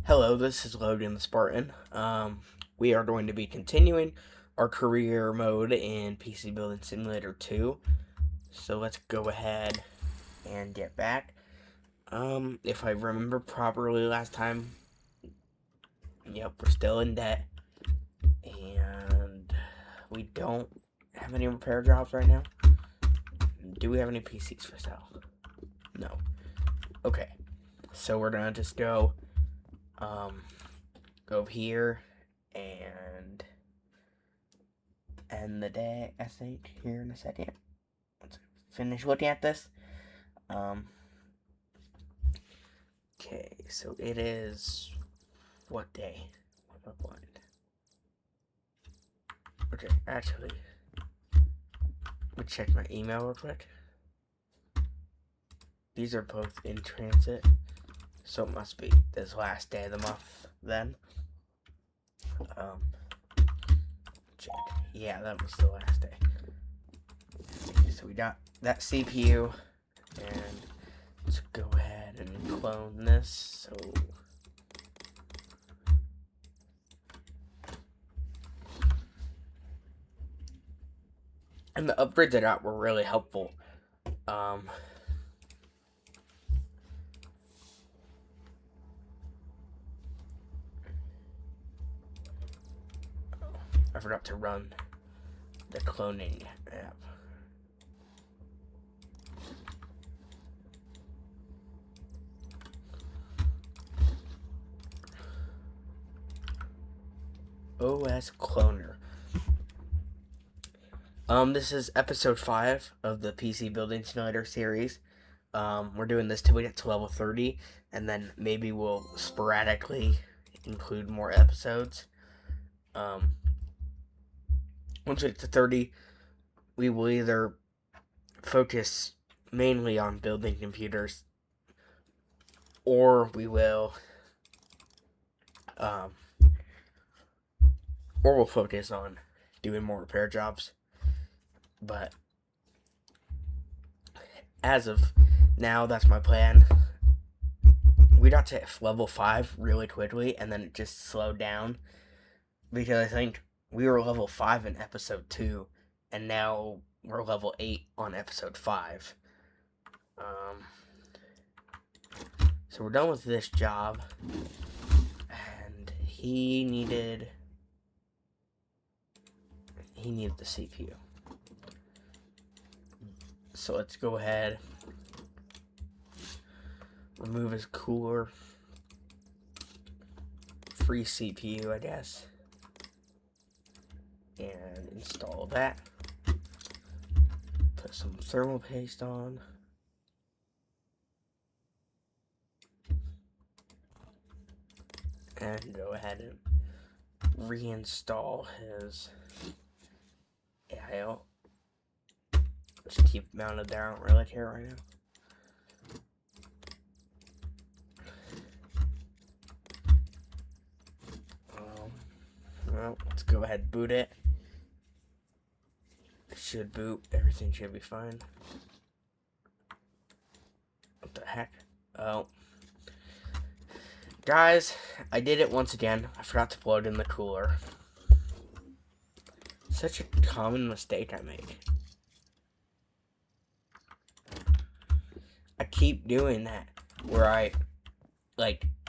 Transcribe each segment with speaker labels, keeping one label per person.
Speaker 1: Hello, this is Logan the Spartan. We are going to be continuing our career mode in PC Building Simulator 2. So let's go ahead and get back. If I remember properly last time, yep, we're still in debt. And we don't have any repair jobs right now. Do we have any PCs for sale? No. Okay. So we're gonna just go over here and end the day, I think, here in a second. Let's finish looking at this. Okay, so it is what day? What blind? Okay, actually, let me check my email real quick. These are both in transit, so it must be this last day of the month then. Check. Yeah, that was the last day. So we got that CPU, and let's go ahead and clone this. So and the upgrades I got were really helpful. I forgot to run the cloning app. OS Cloner. This is episode 5 of the PC Building Simulator series. We're doing this till we get to level 30, and then maybe we'll sporadically include more episodes. Once we get to 30, we will either focus mainly on building computers, or we'll focus on doing more repair jobs. But as of now, that's my plan. We got to level 5 really quickly, and then it just slowed down because I think we were level 5 in episode 2, and now we're level 8 on episode 5. So we're done with this job, and he needed the CPU. So let's go ahead, remove his cooler, free CPU, I guess, and install that. Put some thermal paste on. And go ahead and reinstall his AIO. Just keep it mounted there, I don't really care right now. Well, let's go ahead and boot it. It should boot, everything should be fine. What the heck? Oh. Guys, I did it once again. I forgot to plug in the cooler. Such a common mistake I make. I keep doing that, where I,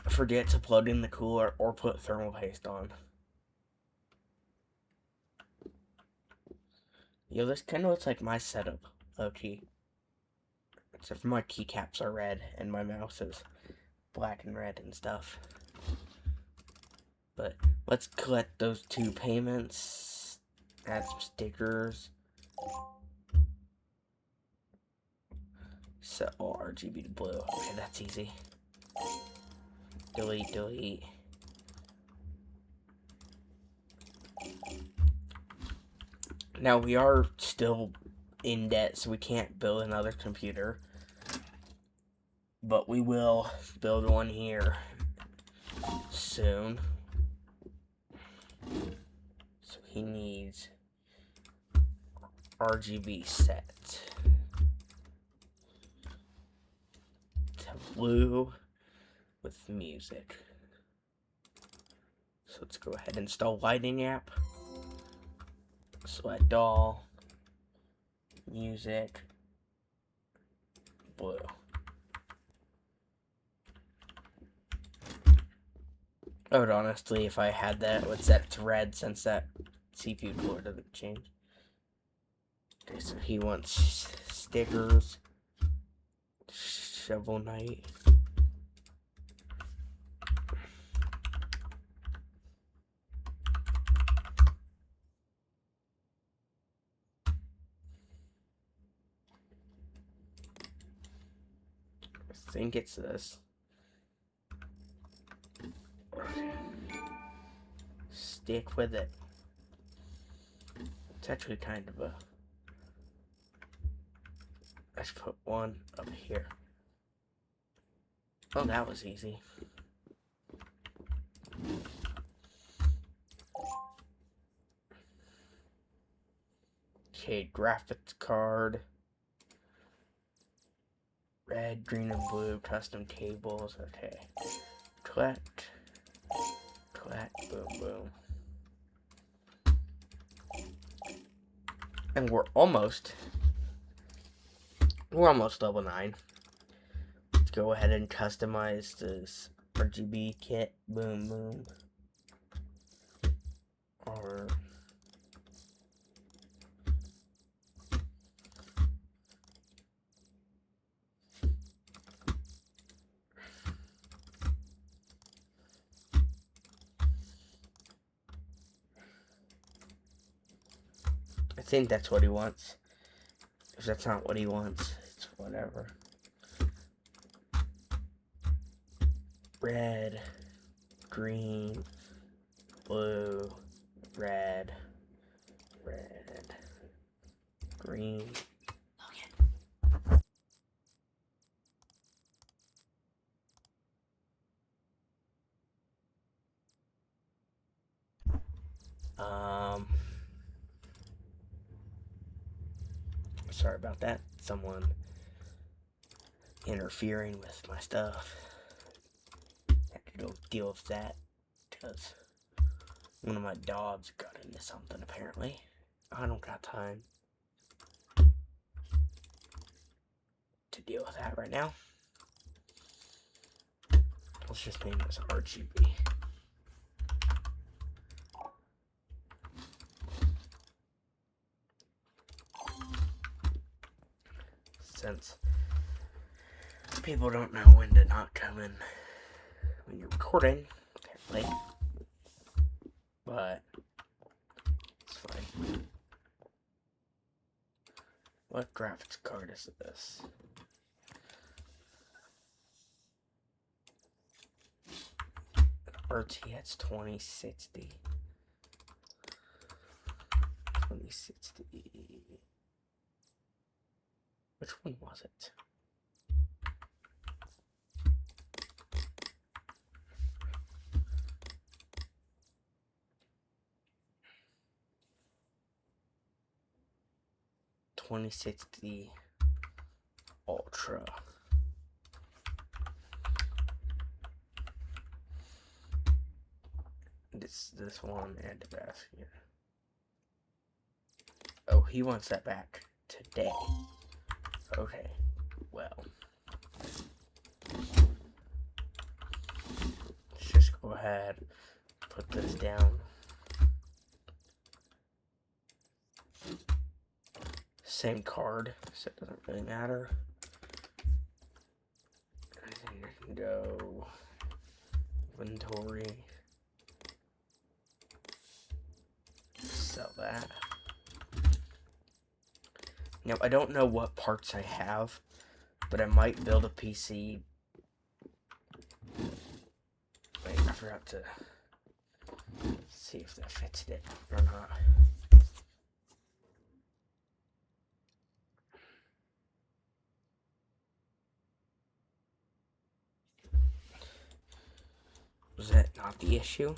Speaker 1: forget to plug in the cooler or put thermal paste on. Yo, this kind of looks like my setup, low-key. Except for my keycaps are red, and my mouse is black and red and stuff. But let's collect those 2 payments. Add some stickers. Set all RGB to blue. Okay, that's easy. Delete, delete. Now we are still in debt, so we can't build another computer. But we will build one here soon. So he needs RGB set to blue with music. So let's go ahead and install lighting app. Select all. Music. Blue. I would honestly, if I had that, it would set to red since that CPU color doesn't change. Okay, so he wants stickers. Shovel Knight. I think it's this. Stick with it. It's actually kind of a... Let's put one up here. Oh, that was easy. Okay, graphics card. Red, green, and blue, custom cables. Okay. Collect. Collect, boom, boom. And we're almost level 9. Let's go ahead and customize this RGB kit. Boom, boom. Or I think that's what he wants. If that's not what he wants, it's whatever. Red, green, blue, red, red, green. Sorry about that. Someone interfering with my stuff. Have to go deal with that because one of my dogs got into something apparently. I don't got time to deal with that right now. Let's just name this RGB. Since people don't know when to not come in when you're recording, apparently. But it's fine. What graphics card is this? RTX 2060. 2060. Which one was it? $2060 Ultra. This one and the basket. Oh, he wants that back today. Okay, well. Let's just go ahead, put this down. Same card, so it doesn't really matter. Anything can go. Inventory. Sell that. Now, I don't know what parts I have, but I might build a PC. Wait, I forgot to see if that fits it or not. Was that not the issue?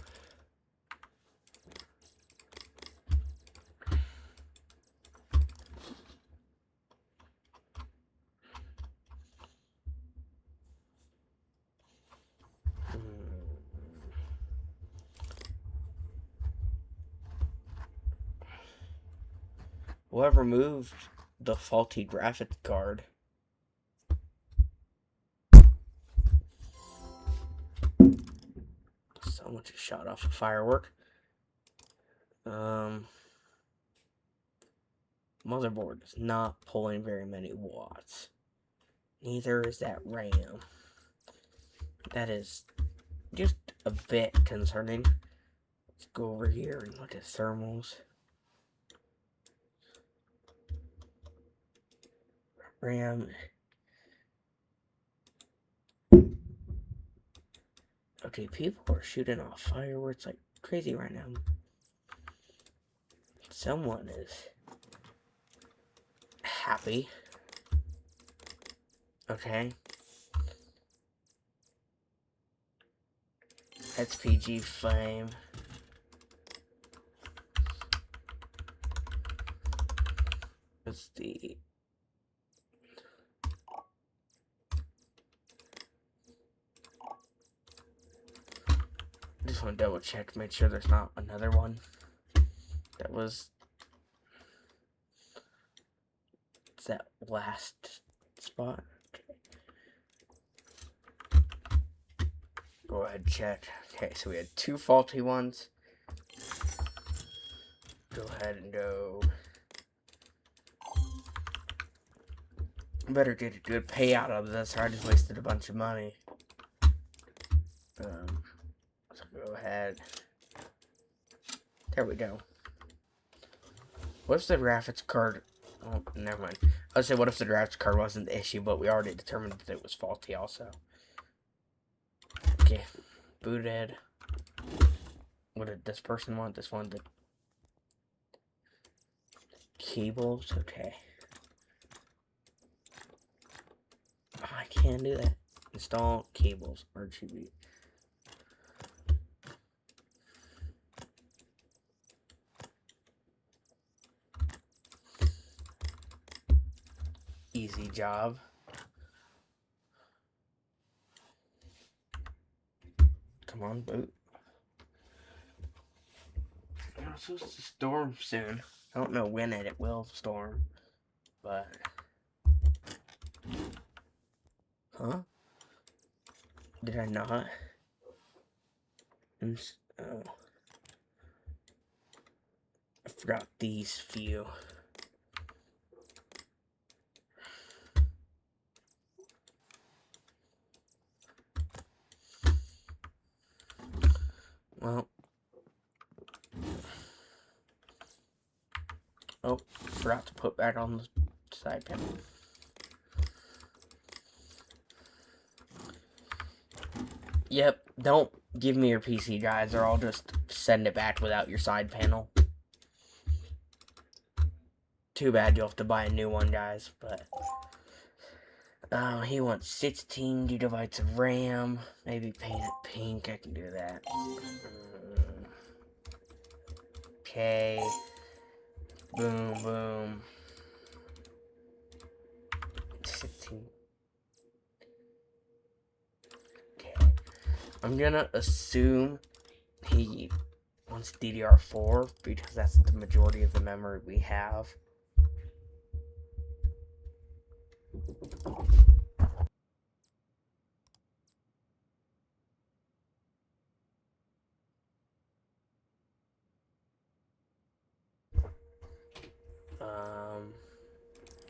Speaker 1: Whoever moved the faulty graphics card. Someone just shot off a firework. Motherboard is not pulling very many watts. Neither is that RAM. That is just a bit concerning. Let's go over here and look at thermals. RAM. Okay, people are shooting off fireworks like crazy right now. Someone is happy. Okay. SPG flame. What's the... Just want to double check to make sure there's not another one that was... It's that last spot. Okay. Go ahead and check. Okay, so we had 2 faulty ones. Go ahead and go. Better get a good payout out of this, or I just wasted a bunch of money. So go ahead. There we go. What if the graphics card... Oh, never mind. I was say, what if the graphics card wasn't the issue, but we already determined that it was faulty also. Okay. Booted. What did this person want? This one, the cables. Okay. Oh, I can't do that. Install cables. RGB. Easy job. Come on, boot. It's supposed to storm soon. I don't know when it will storm, but... Huh? Did I not? Oh. I forgot these few. Well. Oh, forgot to put back on the side panel. Yep, don't give me your PC, guys, or I'll just send it back without your side panel. Too bad you'll have to buy a new one, guys, but... he wants 16 gigabytes of RAM. Maybe paint it pink, I can do that. Okay. Boom, boom. 16. Okay. I'm gonna assume he wants DDR4 because that's the majority of the memory we have.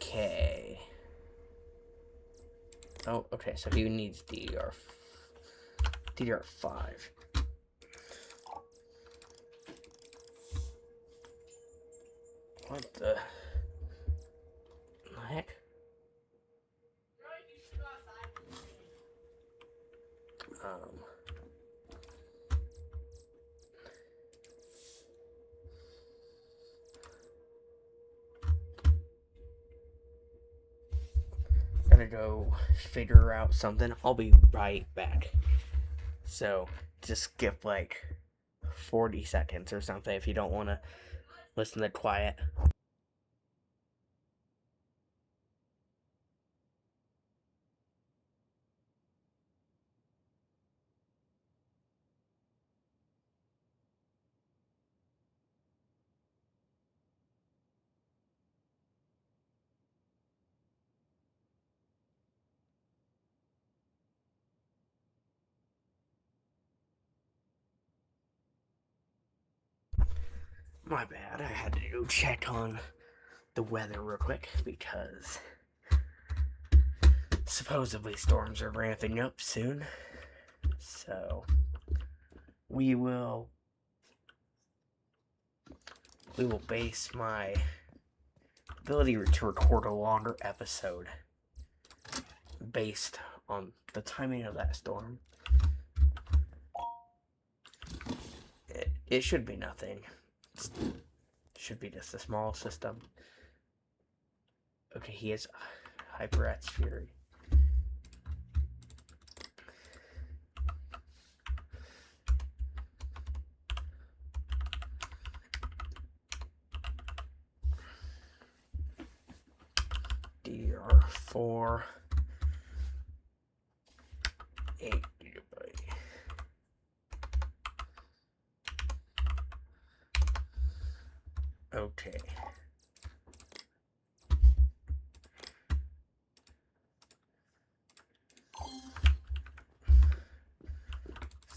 Speaker 1: Okay. Oh, okay, so he needs DDR5. What the heck? Gotta go figure out something. I'll be right back. So, just skip like 40 seconds or something if you don't want to listen to quiet. My bad, I had to go check on the weather real quick because supposedly storms are ramping up soon. So we will base my ability to record a longer episode based on the timing of that storm. It should be nothing. It should be just a small system. Okay, he has Hyperat's Fury. DDR4 8GB. Okay.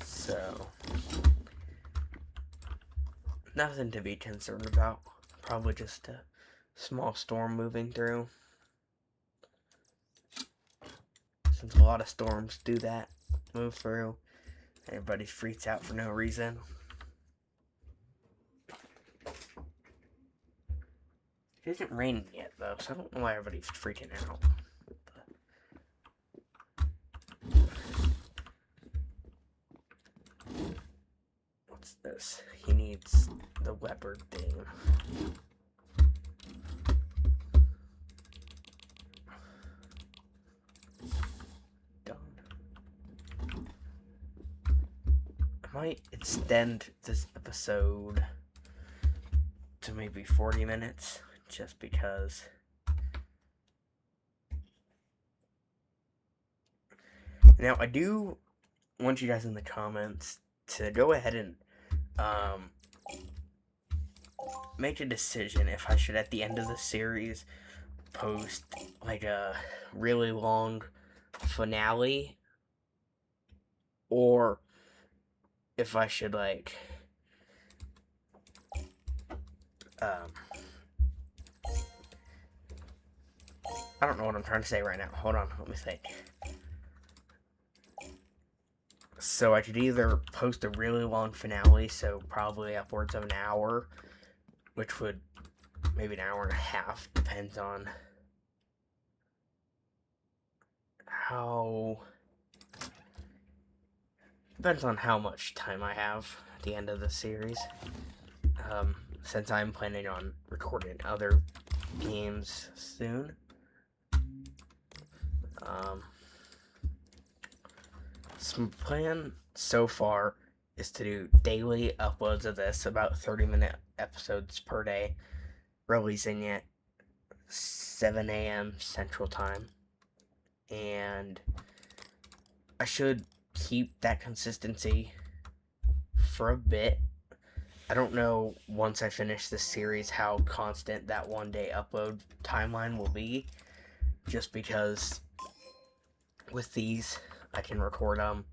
Speaker 1: So, nothing to be concerned about. Probably just a small storm moving through. Since a lot of storms do that, move through. Everybody freaks out for no reason. It isn't raining yet, though, so I don't know why everybody's freaking out. What's this? He needs the leopard thing. Done. I might extend this episode to maybe 40 minutes, just because now I do want you guys in the comments to go ahead and make a decision if I should, at the end of the series, post like a really long finale, or if I should like I don't know what I'm trying to say right now. Hold on, let me think. So I could either post a really long finale, so probably upwards of an hour, which would maybe an hour and a half, depends on how much time I have at the end of the series. Since I'm planning on recording other games soon. So my plan so far is to do daily uploads of this, about 30-minute episodes per day, releasing it 7 a.m. Central Time. And I should keep that consistency for a bit. I don't know, once I finish this series, how constant that one-day upload timeline will be, just because with these, I can record them,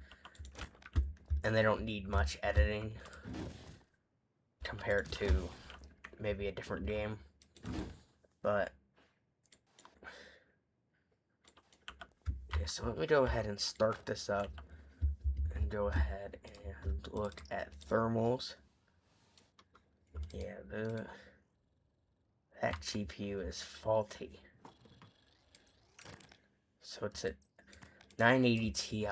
Speaker 1: and they don't need much editing compared to maybe a different game. But okay, so let me go ahead and start this up and go ahead and look at thermals. Yeah, that GPU is faulty. So it's a 980 Ti.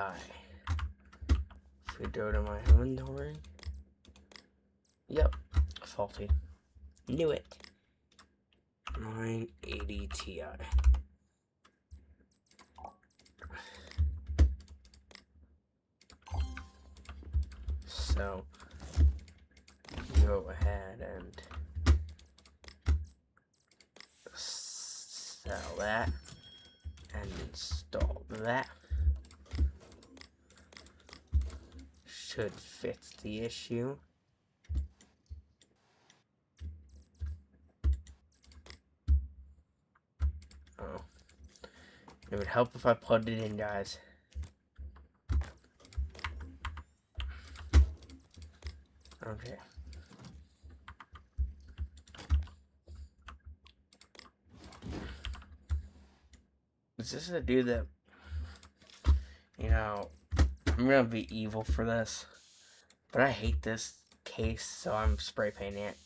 Speaker 1: If we go to my inventory, yep, faulty. Knew it. 980 Ti. So go ahead and sell that and install that. Should fix the issue. Oh, it would help if I plugged it in, guys. Okay. Is this a dude that, you know, I'm gonna be evil for this, but I hate this case, so I'm spray painting it.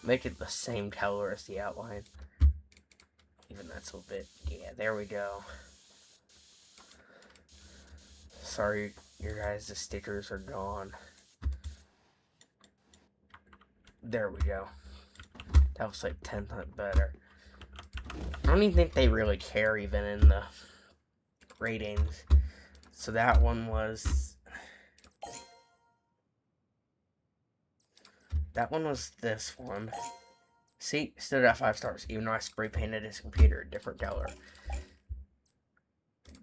Speaker 1: Make it the same color as the outline. Even that's a little bit, yeah, there we go. Sorry, you guys, the stickers are gone. There we go. That was like 10 times better. I don't even think they really care even in the ratings. So that one was... That one was this one. See, still got 5 stars, even though I spray painted his computer a different color.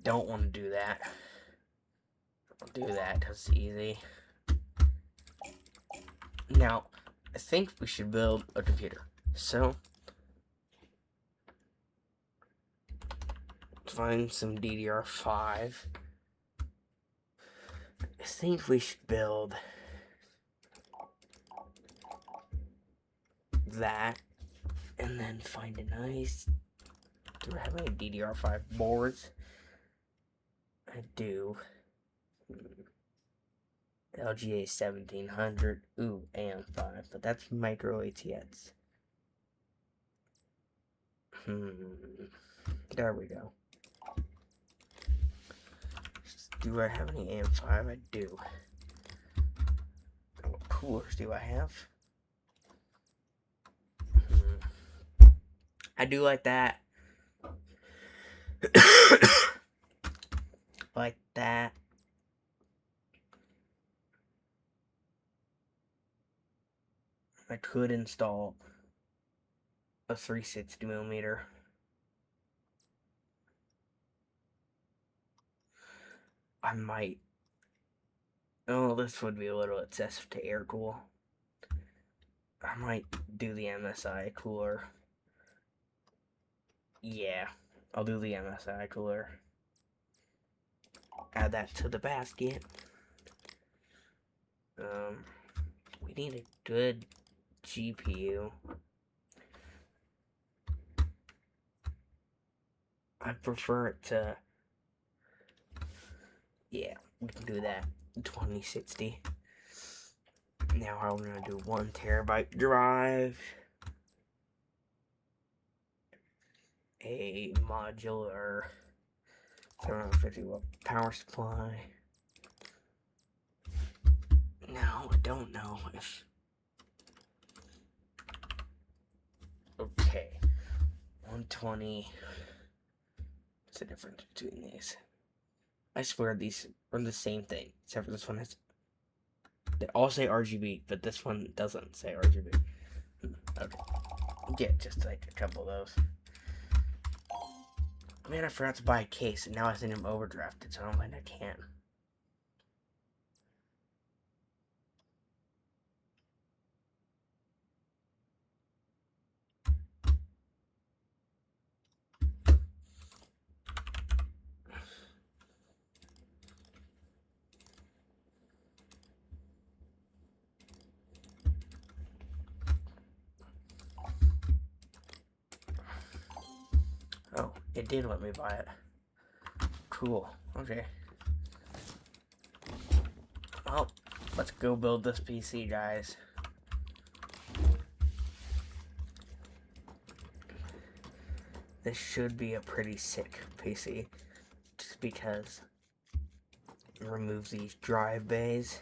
Speaker 1: Don't want to do that. I'll do that because it's easy. Now, I think we should build a computer. So, find some DDR5. I think we should build that, and then find a nice... Do I have any DDR5 boards? I do. LGA 1700. Ooh, AM5, but that's micro ATX. There we go. Do I have any AM5? I do. What coolers do I have? I do like that. Like that. I could install a 360mm. I might. Oh, this would be a little excessive to air cool. I might do the MSI cooler. Yeah, I'll do the MSI cooler. Add that to the basket. We need a good GPU. I prefer it to... Yeah, we can do that. 2060. Now I'm gonna do 1TB drive. A modular 750-watt power supply. Now I don't know if... Okay. 120. What's the difference between these? I swear these are the same thing, except for this one has... They all say RGB, but this one doesn't say RGB. Okay. Yeah, just like a couple of those. Man, I forgot to buy a case, and now I think I'm overdrafted, so I don't think I can. Oh, it did let me buy it. Cool. Okay. Well, let's go build this PC, guys. This should be a pretty sick PC. Just because remove these drive bays.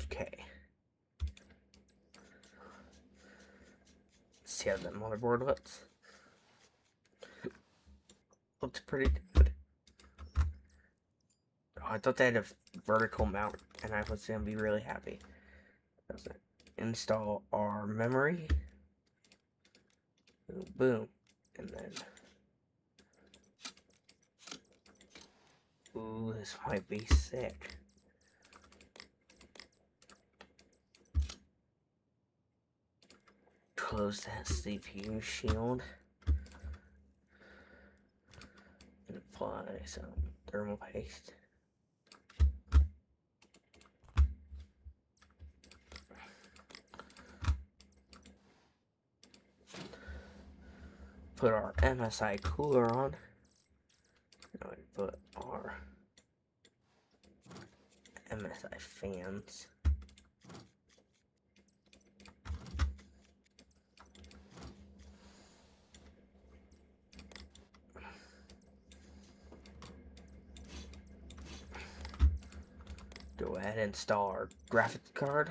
Speaker 1: Okay. See how that motherboard looks. Looks pretty good. Oh, I thought they had a vertical mount, and I was gonna be really happy. Install our memory. Boom. And then... Ooh, this might be sick. Close that CPU shield. And apply some thermal paste. put our MSI cooler on. Now we put our MSI fans. Go ahead and install our graphics card.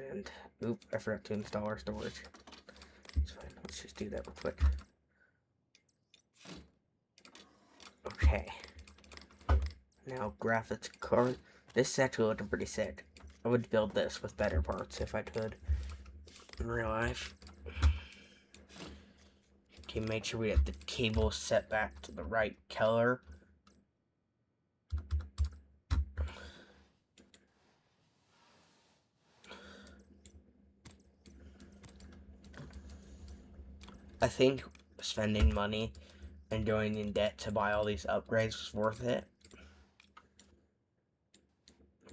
Speaker 1: And, oop, I forgot to install our storage. It's fine, let's just do that real quick. Okay. Now, graphics card. This is actually looking pretty sick. I would build this with better parts if I could in real life. Okay, make sure we have the cable set back to the right color. I think spending money and going in debt to buy all these upgrades was worth it.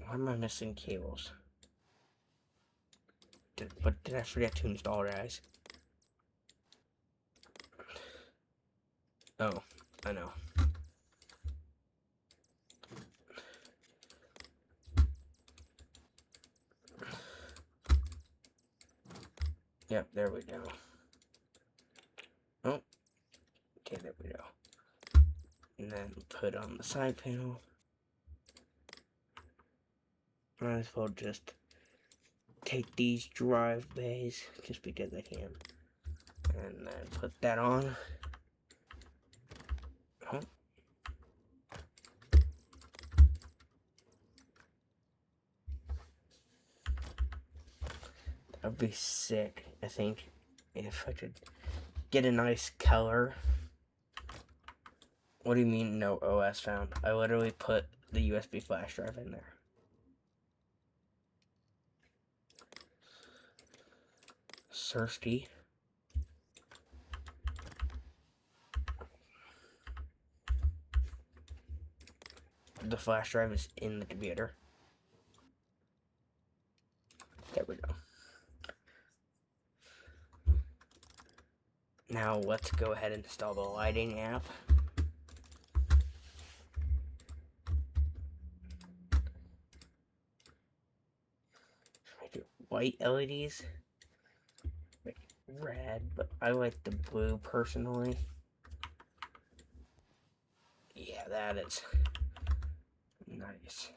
Speaker 1: Why am I missing cables? Did I forget to install, guys? Oh, I know. Yep, there we go. Oh, okay, there we go. And then put on the side panel. Might as well just take these drive bays, just because I can. And then put that on. Oh. That would be sick, I think, if I could get a nice color. What do you mean no OS found? I literally put the USB flash drive in there. Thirsty. The flash drive is in the computer. There we go. Now let's go ahead and install the lighting app. I do white LEDs, red, but I like the blue personally. Yeah, that is nice.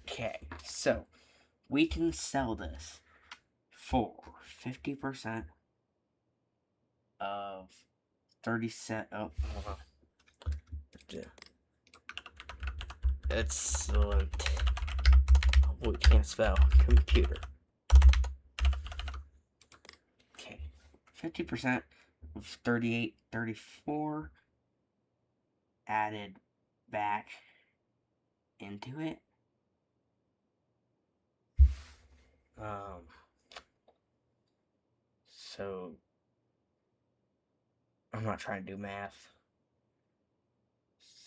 Speaker 1: Okay, so we can sell this for 50% of 30 cent. Oh, hold on. Excellent. Oh, we can't spell computer. Okay, 50% of 38.34 added back into it. So I'm not trying to do math.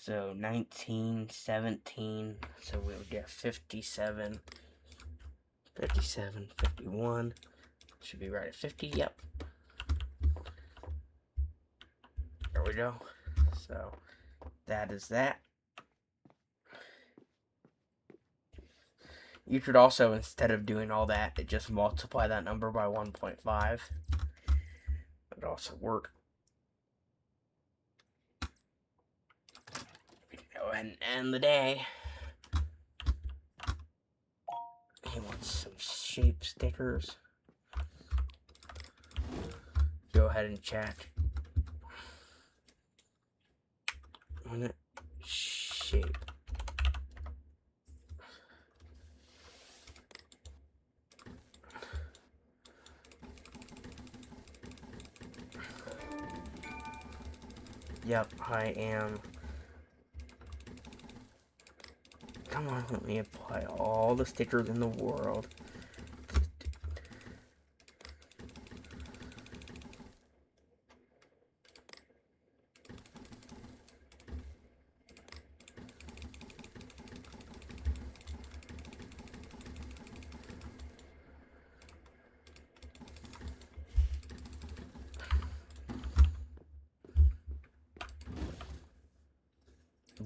Speaker 1: So 19, 17, so we would get 57, 57, 51, should be right at 50, yep. There we go. So that is that. You could also, instead of doing all that, just multiply that number by 1.5. It would also work. Go ahead and end the day. He wants some shape stickers. Go ahead and check. On it, shape. Yep, I am. Come on, let me apply all the stickers in the world.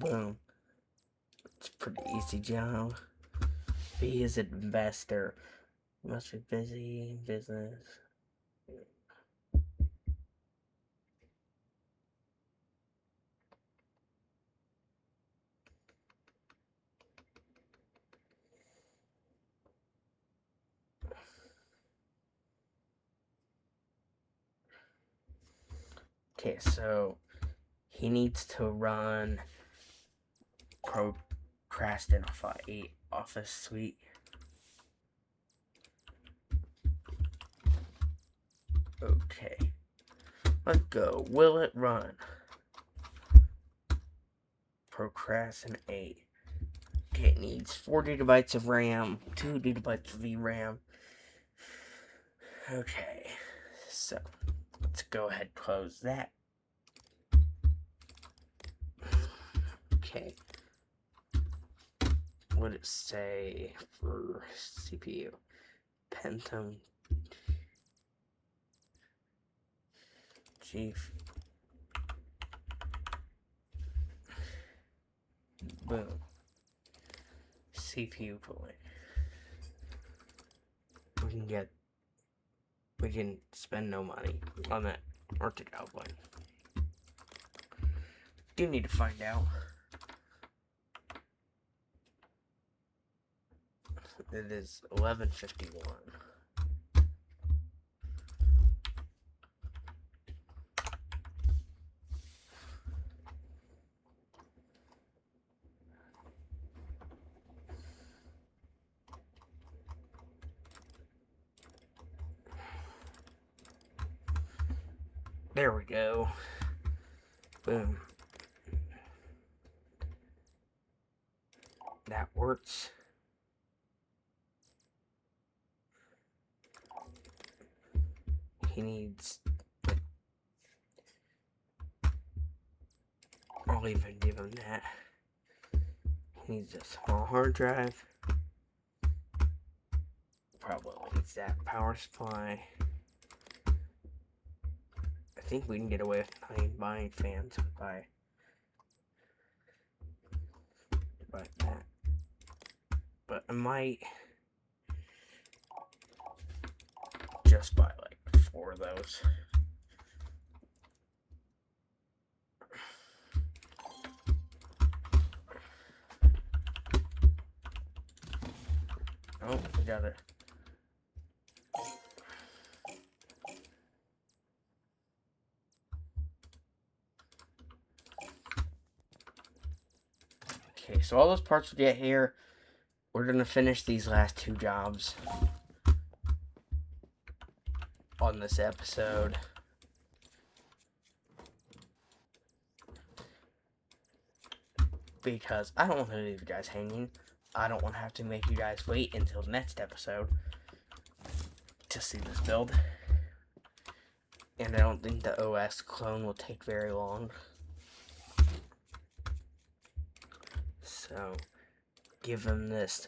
Speaker 1: Boom. It's a pretty easy job. Be his investor. Must be busy in business. Okay, so he needs to run Procrastinify Office Suite. Okay. Let's go. Will it run? Procrastinate. Okay, it needs 4 gigabytes of RAM, 2 gigabytes of VRAM. Okay, so let's go ahead and close that. Okay. What did it say for CPU? Pentium G. Boom. CPU cooling. We can spend no money on that Arctic outline. Do need to find out. It is 11:51. There we go. Boom. That works. He needs... I'll even give him that. He needs a small hard drive. Probably needs that power supply. I think we can get away with buying fans by that. But I might just buy like 4 of those. Oh, we got it. Okay, so all those parts we get here, we're gonna finish these last 2 jobs on this episode. Because I don't want to leave you guys hanging. I don't want to have to make you guys wait until the next episode to see this build. And I don't think the OS clone will take very long. So, give him this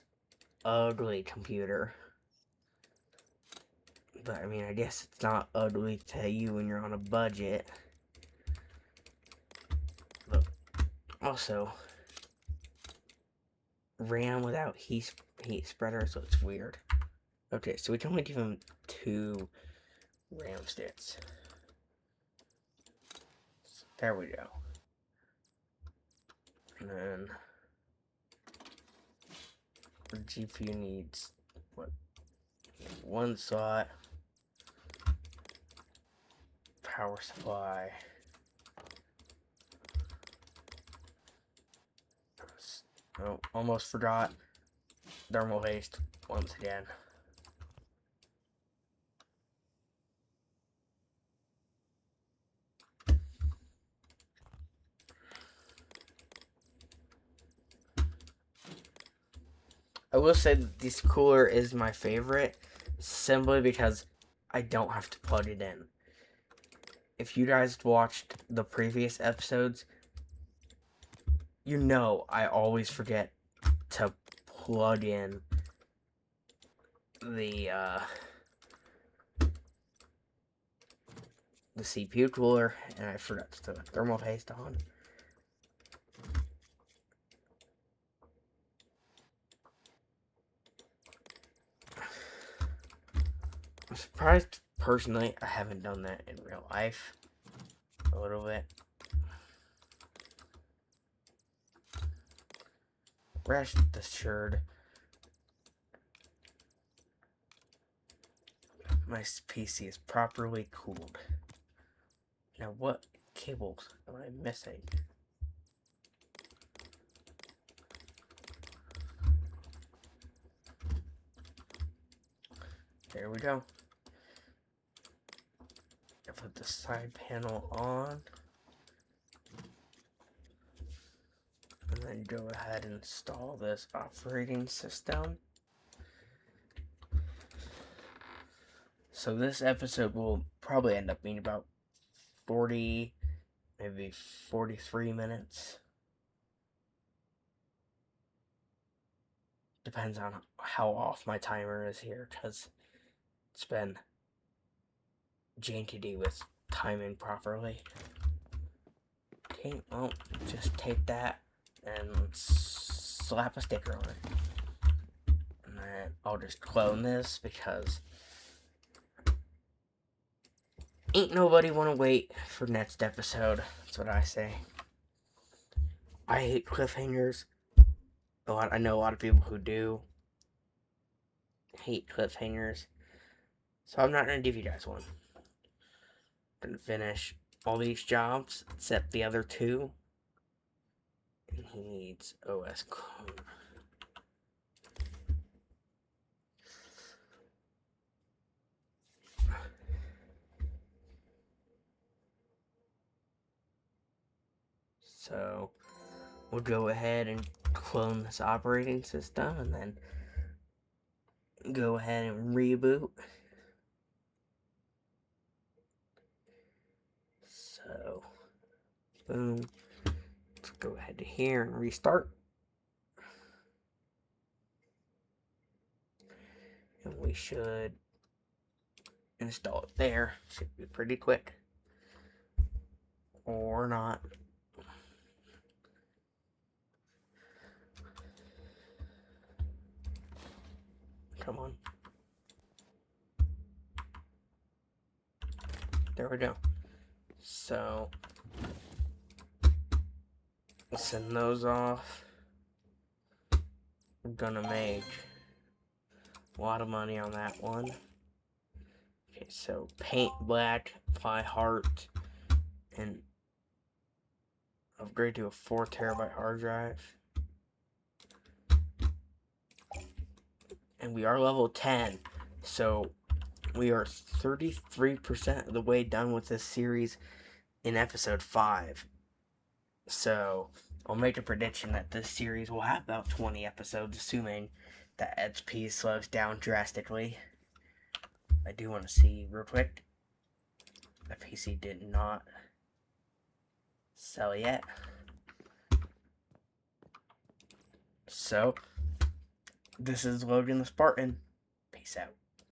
Speaker 1: ugly computer. But, I mean, I guess it's not ugly to you when you're on a budget. But, also, RAM without heat spreader, so it's weird. Okay, so we can only give him 2 RAM sticks. So there we go. And then the GPU needs what? 1 slot, power supply. Oh, almost forgot. Thermal paste once again. I will say that this cooler is my favorite, simply because I don't have to plug it in. If you guys watched the previous episodes, you know I always forget to plug in the CPU cooler, and I forgot to put thermal paste on. I'm surprised, personally, I haven't done that in real life. A little bit. Rest assured, my PC is properly cooled. Now, what cables am I missing? There we go. I put the side panel on. And then go ahead and install this operating system. So this episode will probably end up being about 40, maybe 43 minutes. Depends on how off my timer is here, because it's been JTD with timing properly. Okay, well, just take that and slap a sticker on it. And then I'll just clone this because ain't nobody want to wait for next episode. That's what I say. I hate cliffhangers. I know a lot of people who do hate cliffhangers. So I'm not going to give you guys one. I'm going to finish all these jobs except the other two. And he needs OS clone. So we'll go ahead and clone this operating system and then go ahead and reboot. So, boom. Let's go ahead to here and restart. And we should install it there. Should be pretty quick. Or not. Come on. There we go. So, we'll send those off. We're gonna make a lot of money on that one. Okay, so paint black, apply heart, and upgrade to a 4 terabyte hard drive. And we are level 10, so we are 33% of the way done with this series in episode 5. So I'll make a prediction that this series will have about 20 episodes, assuming that XP slows down drastically. I do want to see real quick. The PC did not sell yet. So, this is Logan the Spartan. Peace out.